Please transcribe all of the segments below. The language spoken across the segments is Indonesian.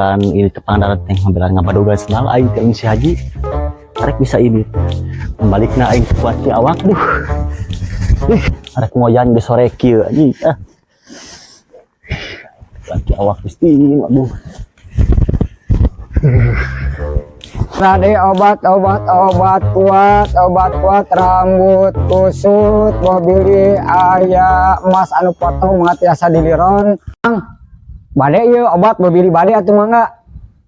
ngambilan ini ke Pangandaran teh ngambilan ngabadoga senal aing teh si Haji arek bisa ini membalikna aing kuat si awak arek ngoyan di sore kieu anjing laki awak pasti aduh. Tadi obat kuat rambut kusut bobili aya emas anu potong tiasa diliron bade ieu obat bobili bade atuh mangga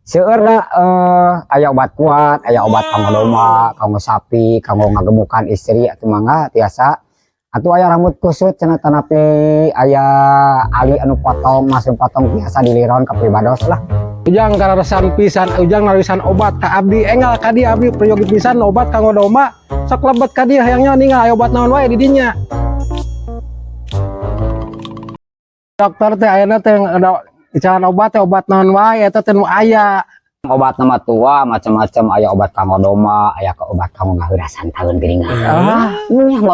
seueur da aya obat kuat aya obat kanggo domba kanggo sapi kanggo ngagemukan istri atuh mangga tiasa atuh aya rambut kusut cenah tanapi aya ali anu potong emas anu potong tiasa diliron ka pribados lah. Ujang kararesan pisan ujang narisan obat ka abdi enggal ka dieu abdi prayogi pisan obat kanggo domba sok lebet ka dieu hayangnya ninggal aya obat naon wae di dinya. Dokter teh ayeuna teh ada icaran obat teh obat naon wae eta teh nu aya. Obat nama tua macam-macam aya obat kanggo domba aya ke obat kanggo ngaheurasan taeun geuningan.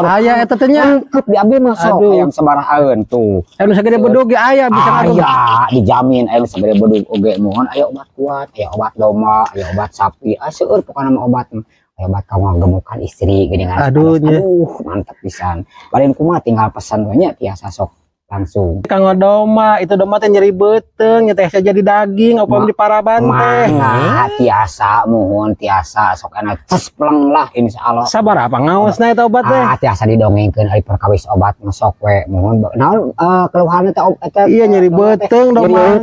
Aya eta teh nya lengkep di abdi mah sok hayang sabarahaeun tuh. Anu sagede bedug ge aya bisa aya dijamin aya sagede bedug oge mohon aya obat kuat aya obat domba aya obat sapi seueur pokona mah obat aya obat kanggo ngagemukan istri geuningan. Aduh mantap pisan. Balen kumaha tinggal pesan we nya tiasa sok langsung kanggo domba itu domba teh nyeri beuteng nya teh jadi daging apa di paraban teh tiasa mohon tiasa sok ana cespleng lah insyaallah sabar apa ngaosna eta obat teh tiasa didongengkeun ari perkawis obat sok we mohon naon keluhanna teh eta iya nyeri beuteng domba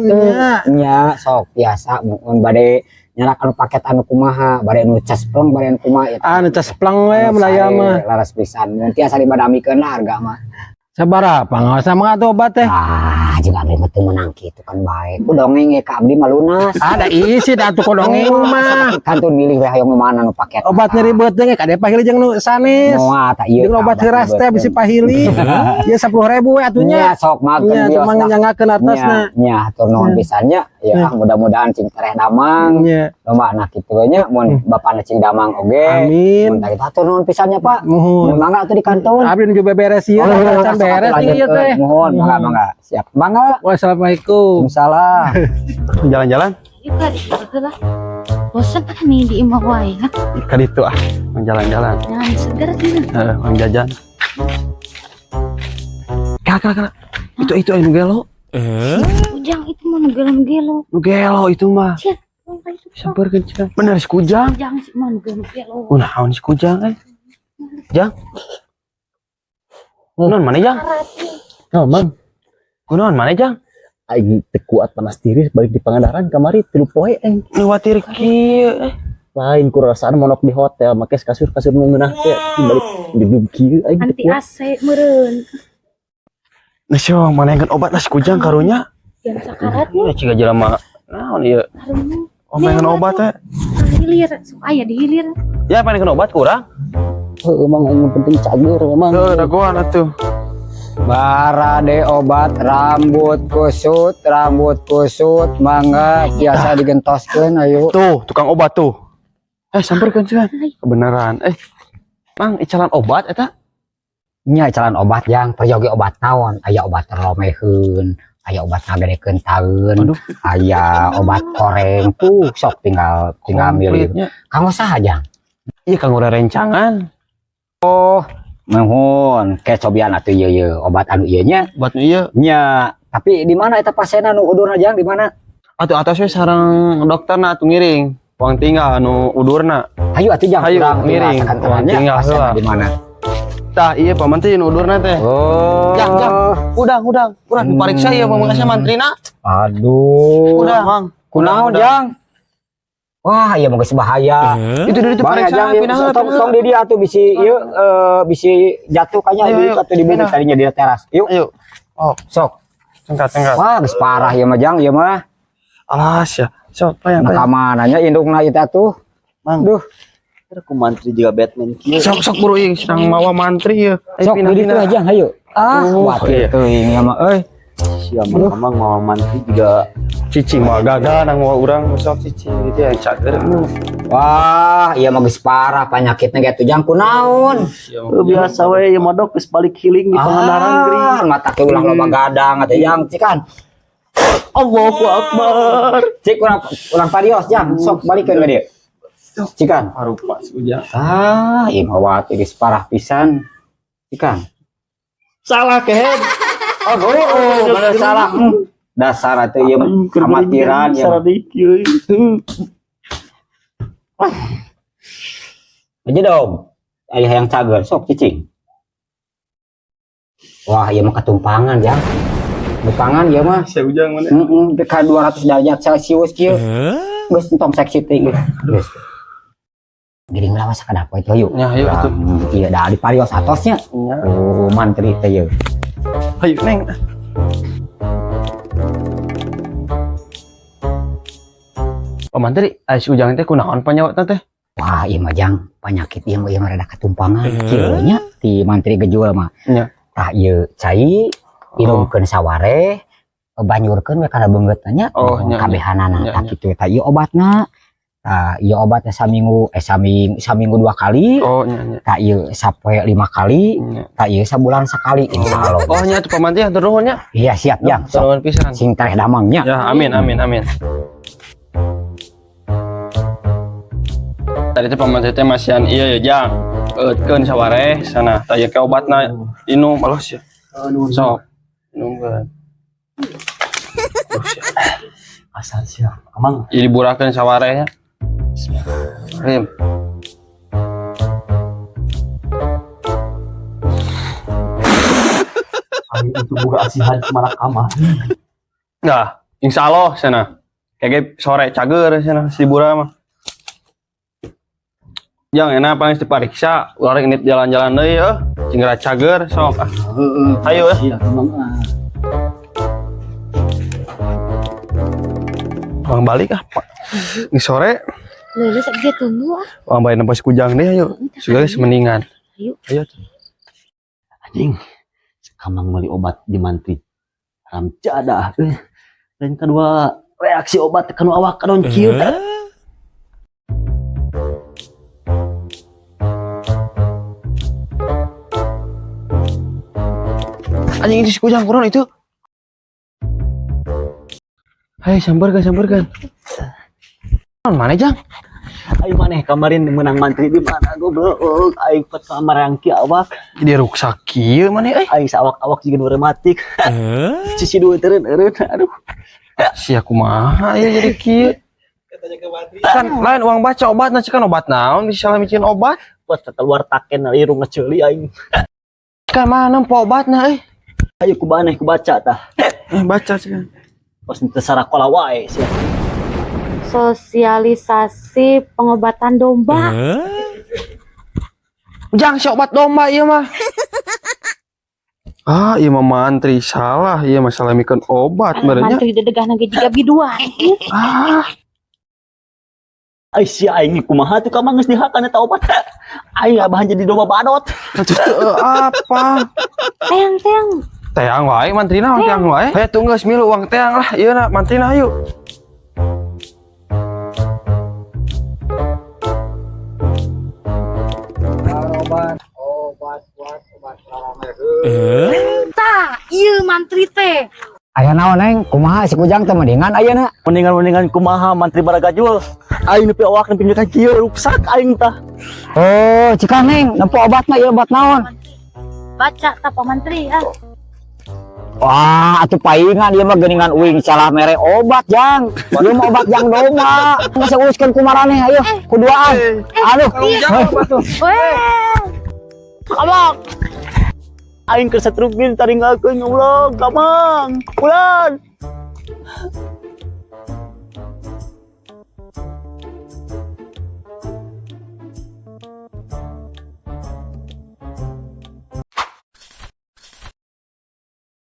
nya sok tiasa mohon bade nyalak anu paket anu kumaha bade anu cespleng bade anu kumaha anu cespleng we melaya mah laras pisan mun tiasa dibadamikeun lah harga mah. Sabar apa nggak usah mah tuh obat teh juga abdi mah teu meunang kitu kan bae ku dongeng ka abdi mah lunas ada isi da tuh dongeng mah kantun milih we hayang mana nu paket obat nyeri beuteng ka deh pahili jeung nu sanes moal ta ieu obat heuras teh bisi pahili ieu 10.000 we atunya sok mageun nya cuma nyangakeun atasna nya atur nuhun pisannya ya mudah-mudahan cing tereh damang domba anak kitu nya mun bapana cing damang oge amin mun tah atur nuhun pisannya Pak mun mangga atuh di kanton abdi nu beres ieu beres ieu teh mohon mangga siap mangga. Wassalamualaikum. Salam. Jalan-jalan Juga di lah. Bosan nih di imah wae kan. ikan itu jalan-jalan Jangan segar gitu. jajan kakak itu anu gelo Ujang itu mah gelo-gelo. nu gelo itu mah Cia, apa itu? sabarkeun cenah bener si kujang Ujang sih mah gelo-gelo. naon si kujang jang naon mana jang naon mang kunaon mana jang aing teu kuat panas tiris balik di Pangandaran kamari 3 poe liwatir kieu lain ku rasaan monok di hotel make kasur nu ngeunah teh balik di kieu aing teu Anti kuat AC meureun. nah sio manehkeun obat las kujang karunya Yang sakaratnya ciga jelema naon ieu manehkeun obat teh hilir, sok aya dihilir. ya manehkeun obat kurang Emang yang penting cager emang. dagoan atuh Barade obat rambut kusut mangga biasa digentoskeun ayo. tuh tukang obat tuh samperkeun cenah kebenaran mang icalan obat eta Nya jalan obat yang peryogi obat naon aya obat romeheun aya obat ngagedekeun taeun aya obat koreng tuh sok tinggal milih kanggo saha jang iya kanggo rencangan mohon kecobian atuh ieu obat anu ieu nya obat ieu nya tapi di mana eta pasien anu udurna jang di mana atuh atas we sareng dokterna atuh ngiring uang tinggal anu udurna hayu atuh jang hayu urang ngiring uang tinggal heula di mana tah iya Pak Menteri anu udurna teh jang udang dipariksa ieu pamangkasna mantrina aduh udah mang kunaon jang wah iya geus bahaya itu pariksa tong di dia atuh bisi ieu bisi jatuh kayaknya atuh di bumi tadinya di teras yuk ayo sok cengkat wah geus parah ieu mah jang ieu mah alas ya sok payah ka mananya indungna ieu atuh mang duh ku mantri juga Batman kieu sok buru ieu sedang mawa mantri ieu sok di ditu aja hayu watir teuing ieu mah euy sia mamang mawa mantri juga cicing mah gagal nang mawa urang sok cicing gitu ya cager wah iya mah geus parah panyakitna ge atuh jang kunaon biasa we ieu mah dok geus balik healing di Pangandaran geuring mata ke ulah loba gadang atuh jang cikan Allahu Akbar. Cik urang parios jang sok balikeun ka dieu. Cikan. Harupa si Ujang. Ieu mah wat geus parah pisan. Cikan. Salah kehead. Mana salah. Dasar atuh ieu amatiran ya. Salah dikit. Aja dong. Aya yang cager sok cicing. Wah, ieu mah ketumpangan jang. Tumpangan ieu mah. Si Ujang mana? Dekat 200 derajat Celcius kieu. Geus entong seksi teh geus. Giring lawas sakadapa itu yuk. Ya, ayo atuh. Iya dah di parios atosnya. Oh, mantri teh yeuh. Ayo Neng. Pak Mantri, si Ujang teh kunaon panyawatna teh? Wah, ieu mah jang penyakit ieu mah rada ketumpangan kieu nya ti mantri gejul mah. Nya. Tah ieu cai irungkeun saware banyurkeun we kana beungeutna nya kabehanana tah kitu tah ieu obatna. Tah ieu obatnya saminggu 2 kali. Oh nya. Tah ieu sapoe 5 kali. Tah ieu sabulan sekali insyaallah. Oh nya tuh Pak Mantri hatur nuhun nya. Iya siap jang. Nuhun pisan. Sing tareh damangnya. Ya amin. Tadi teh Pak Mantri teh masihan ieu ya Jang. Eutkeun sawareh sana tah ieu ke obatna inum alos ya. Sok. Inumkeun. Asal siap. Amang. Jadi burakeun sawareh ya. Bismillahirrahmanirrahim. Ari itu buka asihan malah kamar. Nah, insyaallah sana. Kayak sore cager sana si bura mah. Jang enak paling dipariksa, urang ini jalan-jalan deui ya. Cinggra cager sok. Ayo Iya, emang. Bang balik Pak. Ini sore. Lele sakit tunggu ah. Bang bayi nempas kujang deh ayo. Sudah mendingan. Ayo. Anjing. Kamang beli obat di Mantri. Ramcadah. Dan kedua reaksi obat kan awak kadon kieu. Anjing ini si kujang kurang itu. Hai sambarkan. Mana Jang? Ayo maneh kemarin menang Mantri di mana goblok? Aing pat kamar yang ki awak. Jadi ruksak kieu mana Aing sawak-awak juga rematik. Cici dua teureun. Aduh. Sia kumaha ya jadi kieu. Kan lain uang baca obat na kan obat naon bisa salah micin obat. Pas keluar taken irung ngeceuli aing. Kan mana po obatna Ayo ku maneh ku baca tah. Baca sih. Pas teu sarakola wae sia. Sosialisasi pengobatan domba. Jang si obat domba ieu mah. Ieu mah Mantri salah, ieu masalah mikeun obat merenya. Mantri dedegah nage jiga biduan. Ai sia aing kumaha tuh kamang geus dihakan eta obat. Aing abahan jadi domba badot. Apa? Teang. Teang wae Mantrina teang wae. Hayu tunggu milu uang teang lah ieu na Mantrina hayu. Tah, ieu mantri teh. Aya naon neng? Kumaha si kujang teh mendingan ayeuna? Mendingan kumaha Mantri Baragajul. Aing nepi awak nepi ka kieu ruksak aing tah. Oh, cika neng, nempo obatna ieu obat naon? Baca tah Pak Mantri ah. Wah, atuh paingan ieu mah geuningan uing salah mere obat jang. Ieu mah obat jang domba. Geus uruskeun ku maraneh ayo, kuduaan. Aduh. Weh. Kamang. Aing keur satrugin taringgakeun ya Allah, kamang. Ulan.